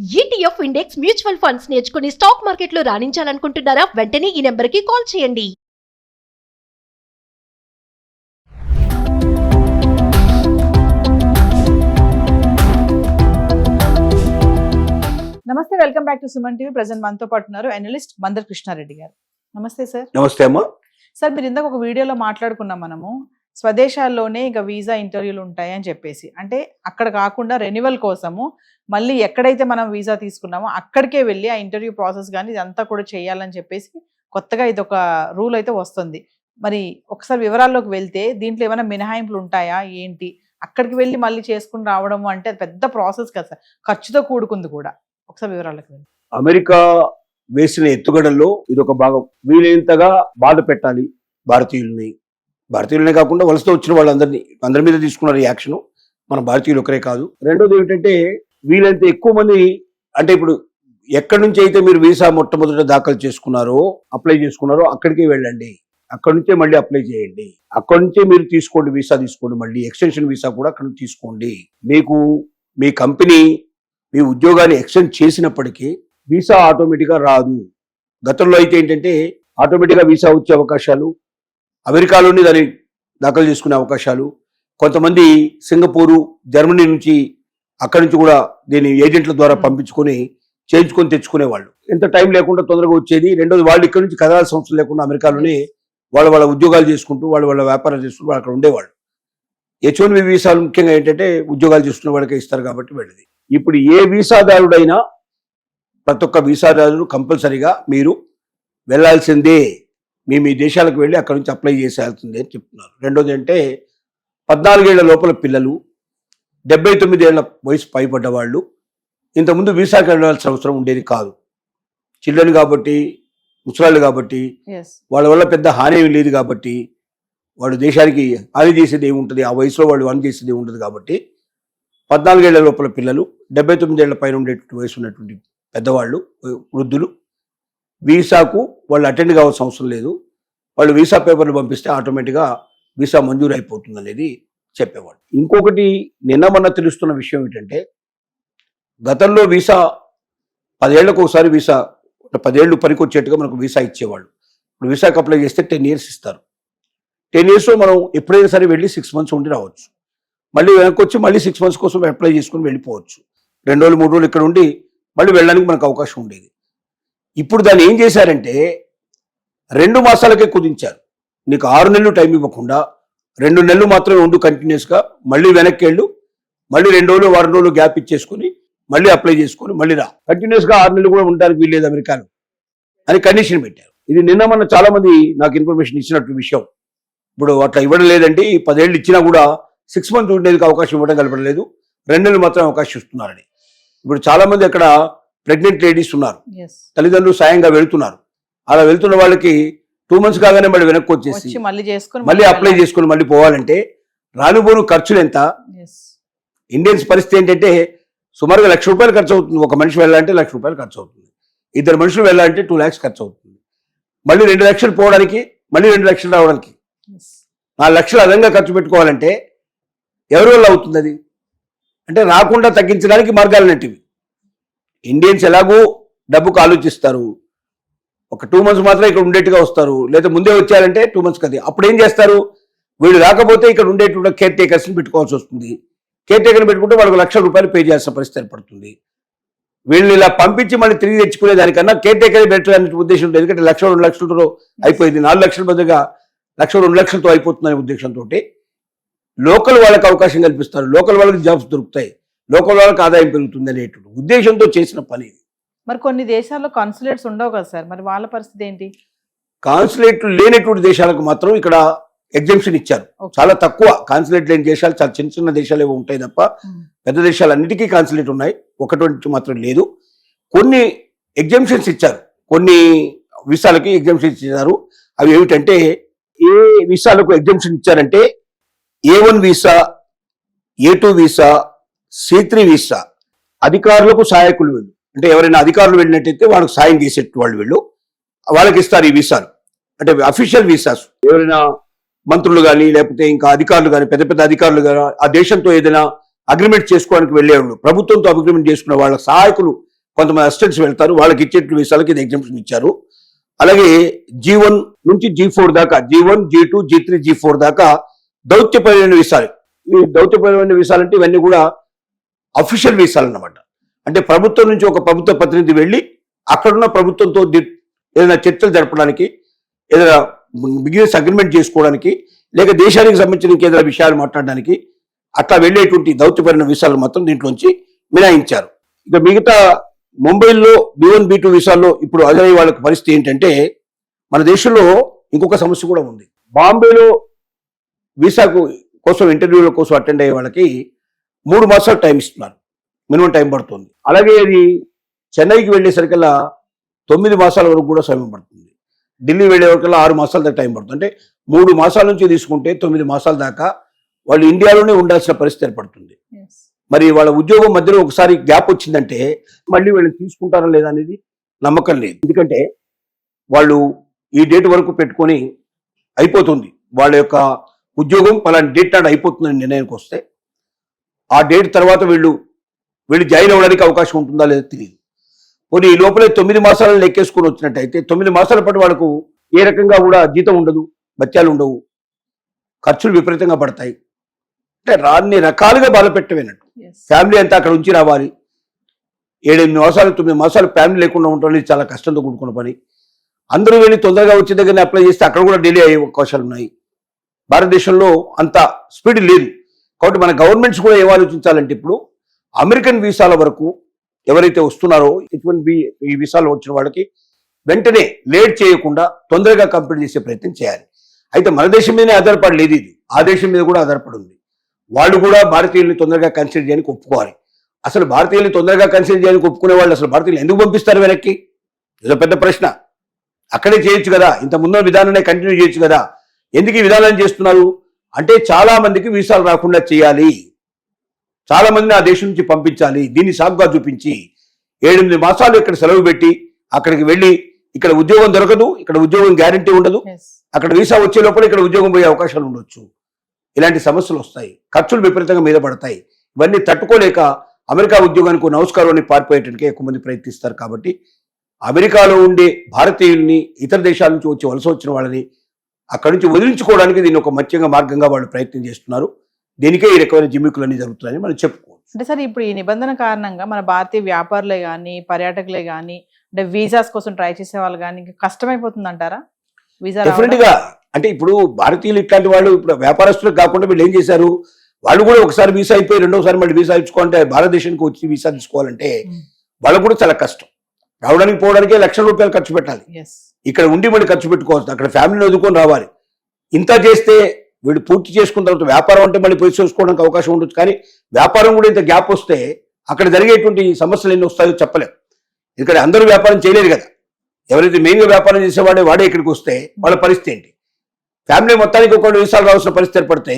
ETF index mutual funds నేర్చుకుని stock మార్కెట్లో రాణించాలనుకుంటున్నారా? వెంటనే ఈ నెంబర్కి కాల్ చేయండి. నమస్తే, welcome back to Suman TV. Present మనతో పాటు ఉన్నారు అనలిస్ట్ మందర్ కృష్ణారెడ్డి గారు. నమస్తే సార్. నమస్తే అమ్మా. సార్, మీరు ఇందాక ఒక వీడియోలో మాట్లాడుకున్నాం మనము, స్వదేశాల్లోనే ఇక వీసా ఇంటర్వ్యూలు ఉంటాయి అని చెప్పేసి. అంటే అక్కడ కాకుండా రెన్యువల్ కోసము మళ్ళీ ఎక్కడైతే మనం వీసా తీసుకున్నామో అక్కడికే వెళ్ళి ఆ ఇంటర్వ్యూ ప్రాసెస్ కానీ ఇదంతా కూడా చేయాలని చెప్పేసి కొత్తగా ఇది ఒక రూల్ అయితే వస్తుంది. మరి ఒకసారి వివరాల్లోకి వెళ్తే దీంట్లో ఏమైనా మినహాయింపులు ఉంటాయా ఏంటి? అక్కడికి వెళ్ళి మళ్ళీ చేసుకుని రావడము అంటే అది పెద్ద ప్రాసెస్ కదా సార్, ఖర్చుతో కూడుకుంది కూడా. ఒకసారి వివరాల్లోకి వెళ్ళి. అమెరికా వేసిన ఎత్తుగడల్లో ఇది ఒక భాగం. వీలైనంతగా బాధ పెట్టాలి భారతీయులనే కాకుండా వలసతో వచ్చిన వాళ్ళందరినీ, అందరి మీద తీసుకున్నారు ఈ యాక్షన్. మన భారతీయులు ఒకరే కాదు. రెండోది ఏమిటంటే వీలైనంత ఎక్కువ మంది, అంటే ఇప్పుడు ఎక్కడి నుంచి అయితే మీరు వీసా మొట్టమొదట దాఖలు చేసుకున్నారో, అప్లై చేసుకున్నారో అక్కడికే వెళ్ళండి. అక్కడి నుంచే మళ్ళీ అప్లై చేయండి. అక్కడి నుంచే మీరు తీసుకోండి, వీసా తీసుకోండి. మళ్ళీ ఎక్స్టెన్షన్ వీసా కూడా అక్కడ నుంచి తీసుకోండి. మీకు మీ కంపెనీ మీ ఉద్యోగాన్ని ఎక్స్టెండ్ చేసినప్పటికీ వీసా ఆటోమేటిక్గా రాదు. గతంలో అయితే ఏంటంటే ఆటోమేటిక్గా వీసా వచ్చే అవకాశాలు, అమెరికాలోని దాన్ని దాఖలు చేసుకునే అవకాశాలు, కొంతమంది సింగపూరు, జర్మనీ నుంచి అక్కడి నుంచి కూడా దీన్ని ఏజెంట్ల ద్వారా పంపించుకొని చేయించుకొని తెచ్చుకునేవాళ్ళు. ఎంత టైం లేకుండా తొందరగా వచ్చేది. రెండోది వాళ్ళు ఇక్కడ నుంచి కదలాల్సిన అవసరం లేకుండా అమెరికాలోనే వాళ్ళ ఉద్యోగాలు చేసుకుంటూ వాళ్ళ వ్యాపారాలు చేసుకుంటూ వాళ్ళు అక్కడ ఉండేవాళ్ళు. H1B వీసాలు ముఖ్యంగా ఏంటంటే ఉద్యోగాలు చేసుకునే వాళ్ళకే ఇస్తారు కాబట్టి వెళ్ళేది. ఇప్పుడు ఏ వీసాదారుడైనా, ప్రతి ఒక్క వీసాదారుడు కంపల్సరీగా మీరు వెళ్లాల్సిందే. మీ దేశాలకు వెళ్ళి అక్కడ నుంచి అప్లై చేసేయాల్సిందే అని చెప్తున్నారు. రెండోది అంటే 14 ఏళ్ల లోపల పిల్లలు, 79 ఏళ్ల వయసు పైబడ్డ వాళ్ళు ఇంతకుముందు వీసాకి వెళ్ళాల్సిన అవసరం ఉండేది కాదు. చిల్డ్రన్ కాబట్టి, ముసలాళ్ళు కాబట్టి, వాళ్ళ వల్ల పెద్ద హాని ఏమి లేదు కాబట్టి, వాడు దేశానికి హాని చేసేది ఏముంటుంది, ఆ వయసులో వాళ్ళు హాని చేసేది ఏముంటుంది కాబట్టి 14 ఏళ్ల లోపల పిల్లలు, 79 ఏళ్ల పైన ఉండేటువంటి వయసు ఉన్నటువంటి పెద్దవాళ్ళు, వృద్ధులు వీసాకు వాళ్ళు అటెండ్ కావాల్సిన అవసరం లేదు. వాళ్ళు వీసా పేపర్లు పంపిస్తే ఆటోమేటిక్గా వీసా మంజూరు అయిపోతుంది అనేది చెప్పేవాడు. ఇంకొకటి నిన్న మొన్న తెలుస్తున్న విషయం ఏంటంటే, గతంలో వీసా 10 ఏళ్లకు ఒకసారి వీసా, 10 ఏళ్ళు పనికొచ్చేట్టుగా మనకు వీసా ఇచ్చేవాళ్ళు. ఇప్పుడు వీసాకి అప్లై చేస్తే 10 years ఇస్తారు. 10 yearsలో మనం ఎప్పుడైనా సరే వెళ్ళి 6 months ఉండి రావచ్చు. మళ్ళీ వెనక్కి వచ్చి మళ్ళీ 6 months కోసం అప్లై చేసుకుని వెళ్ళిపోవచ్చు. 2 రోజులు 3 రోజులు ఇక్కడ ఉండి మళ్ళీ వెళ్ళడానికి మనకు అవకాశం ఉండేది. ఇప్పుడు దాన్ని ఏం చేశారంటే 2 మాసాలకే కుదించారు. నీకు 6 నెలలు టైం ఇవ్వకుండా 2 నెలలు మాత్రమే ఉండు కంటిన్యూస్గా, మళ్ళీ వెనక్కి వెళ్ళు, మళ్ళీ 2 రోజులు 1 రోజులు గ్యాప్ ఇచ్చేసుకుని మళ్ళీ అప్లై చేసుకుని మళ్ళీ రా. కంటిన్యూస్గా 6 నెలలు కూడా ఉండడానికి వీల్లేదు అమెరికాలో అని కండిషన్ పెట్టారు. ఇది నిన్న మన చాలా మంది నాకు ఇన్ఫర్మేషన్ ఇచ్చినట్టు విషయం. ఇప్పుడు అట్లా ఇవ్వడం లేదండి, 10 ఏళ్ళు ఇచ్చినా కూడా 6 months ఉండేందుకు అవకాశం ఇవ్వడం కలపడలేదు, 2 నెలలు మాత్రం అవకాశం ఇస్తున్నారని. ఇప్పుడు చాలా మంది అక్కడ ప్రెగ్నెంట్ లేడీస్ ఉన్నారు, తల్లిదండ్రులు సాయంగా వెళ్తున్నారు. అలా వెళ్తున్న వాళ్ళకి 2 months కాగానే మళ్ళీ వెనక్కి వచ్చేసి మళ్ళీ అప్లై చేసుకుని మళ్ళీ పోవాలంటే రానుబోను ఖర్చులు ఎంత? ఇండియన్స్ పరిస్థితి ఏంటంటే సుమారుగా ₹1,00,000 ఖర్చు అవుతుంది. ఒక మనిషి వెళ్ళాలంటే ₹1,00,000 ఖర్చు అవుతుంది. 2 మనుషులు వెళ్ళాలంటే 2 lakhs ఖర్చు అవుతుంది. మళ్ళీ 2 లక్షలు పోవడానికి, మళ్ళీ 2 లక్షలు రావడానికి 4 లక్షలు అదనంగా ఖర్చు పెట్టుకోవాలంటే ఎవరి వల్ల అవుతుంది అది? అంటే రాకుండా తగ్గించడానికి మార్గాలు నటివి. ఇండియన్స్ ఎలాగో డబ్బుకు ఆలోచిస్తారు. ఒక 2 months మాత్రం ఇక్కడ ఉండేట్టుగా వస్తారు, లేదా ముందే వచ్చారంటే 2 months కదా. అప్పుడు ఏం చేస్తారు? వీళ్ళు రాకపోతే ఇక్కడ ఉండేటువంటి కేర్ టేకర్స్ని పెట్టుకోవాల్సి వస్తుంది. కేర్ టేకర్ని పెట్టుకుంటే వాళ్ళకి ₹1,00,000 పే చేయాల్సిన పరిస్థితి ఏర్పడుతుంది. వీళ్ళని ఇలా పంపించి మళ్ళీ తిరిగి తెచ్చుకునే దానికన్నా కేర్ టేకర్ బెటర్ అనే ఉద్దేశం ఉంటుంది. ఎందుకంటే 1,00,000 2 లక్షలతో అయిపోయింది, 4 లక్షల బదులుగా 1,00,000 2 లక్షలతో అయిపోతుందనే ఉద్దేశంతో లోకల్ వాళ్ళకి అవకాశం కల్పిస్తారు. లోకల్ వాళ్ళకి జాబ్స్ దొరుకుతాయి, లోకల్ వాళ్ళకి ఆదాయం పెరుగుతుంది అనేటువంటి ఉద్దేశంతో చేసిన పని. మరి కొన్ని దేశాల్లో కాన్సులేట్స్ ఉండవు కదా సార్, మరి వాళ్ళ పరిస్థితి ఏంటి? కాన్సులేట్లు లేనటువంటి దేశాలకు మాత్రం ఇక్కడ ఎగ్జంప్షన్ ఇచ్చారు. చాలా తక్కువ కాన్సులేట్ లేని దేశాలు, చాలా చిన్న చిన్న దేశాలు ఏవో ఉంటాయి తప్ప పెద్ద దేశాలన్నిటికీ కాన్సులేట్ ఉన్నాయి, ఒకటి మాత్రం లేదు. కొన్ని ఎగ్జంప్షన్స్ ఇచ్చారు, కొన్ని వీసాలకి ఎగ్జంప్షన్స్ ఇచ్చారు. అవి ఏమిటంటే, ఏ వీసాలకు ఎగ్జంప్షన్ ఇచ్చారంటే A1 visa, A2 visa, C3 visa. అధికారులకు సహాయకులు వీళ్ళు, అంటే ఎవరైనా అధికారులు వెళ్ళినట్టయితే వాళ్ళకి సాయం చేసేట్టు వాళ్ళు వాళ్ళకి ఇస్తారు ఈ వీసాలు. అంటే అఫీషియల్ వీసాస్. ఎవరైనా మంత్రులు కానీ లేకపోతే ఇంకా అధికారులు కానీ, పెద్ద పెద్ద అధికారులు కానీ ఆ దేశంతో ఏదైనా అగ్రిమెంట్ చేసుకోవడానికి వెళ్ళేవాళ్ళు, ప్రభుత్వంతో అగ్రిమెంట్ చేసుకున్న వాళ్ళ సహాయకులు కొంతమంది అసిస్టెంట్స్ వెళ్తారు, వాళ్ళకి ఇచ్చే వీసాలకి ఇది ఎగ్జామ్షన్ ఇచ్చారు. అలాగే G1 నుంచి G4 దాకా, G1, G2, G3, G4 దాకా దౌత్యపరమైన వీసాలు. ఈ దౌత్యపరమైన వీసాలు అంటే ఇవన్నీ కూడా అఫీషియల్ వీసాలు అన్నమాట. అంటే ప్రభుత్వం నుంచి ఒక ప్రభుత్వ ప్రతినిధి వెళ్ళి అక్కడున్న ప్రభుత్వంతో ఏదైనా చర్చలు జరపడానికి, ఏదైనా బిజినెస్ అగ్రిమెంట్ చేసుకోవడానికి, లేక దేశానికి సంబంధించిన ఏదైనా విషయాలు మాట్లాడడానికి అట్లా వెళ్ళేటువంటి దౌత్యపరమైన వీసాలు మాత్రం దీంట్లోంచి మినహాయించారు. ఇక మిగతా ముంబైలో B1, B2 వీసాల్లో ఇప్పుడు అదనయ్యే వాళ్ళకి పరిస్థితి ఏంటంటే, మన దేశంలో ఇంకొక సమస్య కూడా ఉంది. బాంబేలో వీసాకు కోసం ఇంటర్వ్యూల కోసం అటెండ్ అయ్యే వాళ్ళకి 3 మాసాలు టైం ఇస్తున్నారు, మినిమం టైం పడుతుంది. అలాగే ఇది చెన్నైకి వెళ్ళేసరికల్లా 9 మాసాల వరకు కూడా సమయం పడుతుంది. ఢిల్లీ వెళ్ళే వరకల్లా 6 మాసాల దాకా టైం పడుతుంది. అంటే 3 మాసాల నుంచి తీసుకుంటే 9 మాసాల దాకా వాళ్ళు ఇండియాలోనే ఉండాల్సిన పరిస్థితి ఏర్పడుతుంది. మరి వాళ్ళ ఉద్యోగం మధ్యలో ఒకసారి గ్యాప్ వచ్చిందంటే మళ్ళీ వీళ్ళు తీసుకుంటారా లేదా అనేది నమ్మకం లేదు. ఎందుకంటే వాళ్ళు ఈ డేట్ వరకు పెట్టుకొని అయిపోతుంది, వాళ్ళ యొక్క ఉద్యోగం పలానా డేట్ నాడు అయిపోతుందని నిర్ణయానికి వస్తే ఆ డేట్ తర్వాత వీళ్ళు జాయిన్ అవ్వడానికి అవకాశం ఉంటుందా లేదా తెలియదు. పోనీ ఈ లోపలే 9 మాసాలను లెక్కేసుకొని వచ్చినట్టయితే 9 మాసాల పాటు వాళ్ళకు ఏ రకంగా కూడా జీతం ఉండదు, బత్యాలు ఉండవు, ఖర్చులు విపరీతంగా పడతాయి. అంటే అన్ని రకాలుగా బాధపెట్టవేనట్టు. ఫ్యామిలీ అంతా అక్కడ ఉంచి రావాలి, 7-8 మాసాలు 9 మాసాలు ఫ్యామిలీ లేకుండా ఉండడం అనేది చాలా కష్టంతో కూడుకున్న పని. అందరూ వెళ్ళి తొందరగా వచ్చే దగ్గరనే అప్లై చేస్తే అక్కడ కూడా డిలే అయ్యే అవకాశాలు ఉన్నాయి. భారతదేశంలో అంత స్పీడ్ లేదు. కాబట్టి మన గవర్నమెంట్స్ కూడా ఏం ఆలోచించాలంటే, ఇప్పుడు అమెరికన్ వీసాల వరకు ఎవరైతే వస్తున్నారో H1B ఈ వీసాలు వచ్చిన వాళ్ళకి వెంటనే లేట్ చేయకుండా తొందరగా కంప్లీట్ చేసే ప్రయత్నం చేయాలి. అయితే మన దేశం మీదనే ఆధారపడి లేదు, ఇది ఆ దేశం మీద కూడా ఆధారపడి ఉంది. వాళ్ళు కూడా భారతీయుల్ని తొందరగా కన్సిడర్ చేయడానికి ఒప్పుకోవాలి. అసలు భారతీయుల్ని తొందరగా కన్సిడర్ చేయడానికి ఒప్పుకునే వాళ్ళు అసలు భారతీయులు ఎందుకు పంపిస్తారు వెనక్కి? ఇదో పెద్ద ప్రశ్న. అక్కడే చేయొచ్చు కదా, ఇంత ముందు విధానాన్ని కంటిన్యూ చేయొచ్చు కదా, ఎందుకు ఈ విధానం చేస్తున్నారు అంటే చాలా మందికి వీసాలు రాకుండా చేయాలి, చాలా మందిని ఆ దేశం నుంచి పంపించాలి. దీన్ని సాగుగా చూపించి 7-8 మాసాలు ఇక్కడ సెలవు పెట్టి అక్కడికి వెళ్ళి ఇక్కడ ఉద్యోగం దొరకదు, ఇక్కడ ఉద్యోగం గ్యారంటీ ఉండదు, అక్కడ వీసా వచ్చే లోపల ఇక్కడ ఉద్యోగం పోయే అవకాశాలు ఉండొచ్చు. ఇలాంటి సమస్యలు వస్తాయి, ఖర్చులు విపరీతంగా మీద పడతాయి. ఇవన్నీ తట్టుకోలేక అమెరికా ఉద్యోగానికి నమస్కారం అని పారిపోయేటానికి ఎక్కువ మంది ప్రయత్నిస్తారు. కాబట్టి అమెరికాలో ఉండే భారతీయుల్ని, ఇతర దేశాల నుంచి వచ్చి వలస వచ్చిన వాళ్ళని అక్కడి నుంచి వదిలించుకోవడానికి దీన్ని ఒక మత్యంగా మార్గంగా వాళ్ళు ప్రయత్నం చేస్తున్నారు. దీనికే ఈ రకమైన జిమ్మికులన్నీ జరుగుతున్నాయని మనం చెప్పుకోవచ్చు. అంటే సార్ ఇప్పుడు ఈ నిబంధన కారణంగా మన భారతీయ వ్యాపారులే కానీ, పర్యాటకులే కానీ, అంటే వీసాస్ కోసం ట్రై చేసే వాళ్ళు కానీ కష్టమైపోతుంది అంటారా? వీసా డెఫినెట్ గా. అంటే ఇప్పుడు భారతీయులు ఇట్లాంటి వాళ్ళు ఇప్పుడు వ్యాపారస్తులకు కాకుండా వీళ్ళు ఏం చేశారు, వాళ్ళు కూడా ఒకసారి వీసా అయిపోయి రెండోసారి మళ్ళీ వీసా ఇచ్చుకోవాలంటే, భారతదేశానికి వచ్చి వీసా తీసుకోవాలంటే వాళ్ళకు కూడా చాలా కష్టం. రావడానికి పోవడానికే లక్షల రూపాయలు ఖర్చు పెట్టాలి, ఇక్కడ ఉండి మళ్ళీ ఖర్చు పెట్టుకోవచ్చు, అక్కడ ఫ్యామిలీని వదుకొని రావాలి. ఇంత చేస్తే వీళ్ళు పూర్తి చేసుకున్న తర్వాత వ్యాపారం అంటే మళ్ళీ పోయి చేసుకోవడానికి అవకాశం ఉండొచ్చు. కానీ వ్యాపారం కూడా ఇంత గ్యాప్ వస్తే అక్కడ జరిగేటువంటి సమస్యలు ఎన్ని వస్తాయో చెప్పలేము. ఇక్కడ అందరూ వ్యాపారం చేయలేరు కదా. ఎవరైతే మెయిన్గా వ్యాపారం చేసేవాడే వాడే ఇక్కడికి వస్తే వాళ్ళ పరిస్థితి ఏంటి? ఫ్యామిలీ మొత్తానికి ఒక వీసాలు రావాల్సిన పరిస్థితి ఏర్పడితే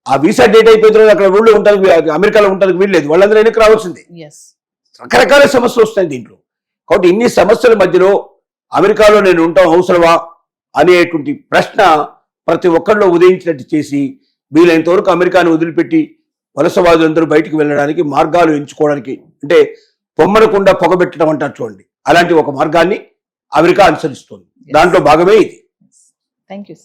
ఆ వీసా డేట్ అయిపోయిన తర్వాత అక్కడ ఊళ్ళో ఉండడానికి, అమెరికాలో ఉండడానికి వీల్లేదు, వాళ్ళందరూ వెనక్కి రావాల్సిందే. రకరకాల సమస్యలు వస్తాయి దీంట్లో. కాబట్టి ఇన్ని సమస్యల మధ్యలో అమెరికాలో నేను ఉంటాం అవసరమా అనేటువంటి ప్రశ్న ప్రతి ఒక్కరిలో ఉదయించినట్టు చేసి వీలైనంత వరకు అమెరికాను వదిలిపెట్టి వలసవాదులందరూ బయటికి వెళ్ళడానికి మార్గాలు ఎంచుకోవడానికి, అంటే పొమ్మనకుండా పొగబెట్టడం అంటారు చూడండి, అలాంటి ఒక మార్గాన్ని అమెరికా అనుసరిస్తుంది. దాంట్లో భాగమే ఇది. Thank you.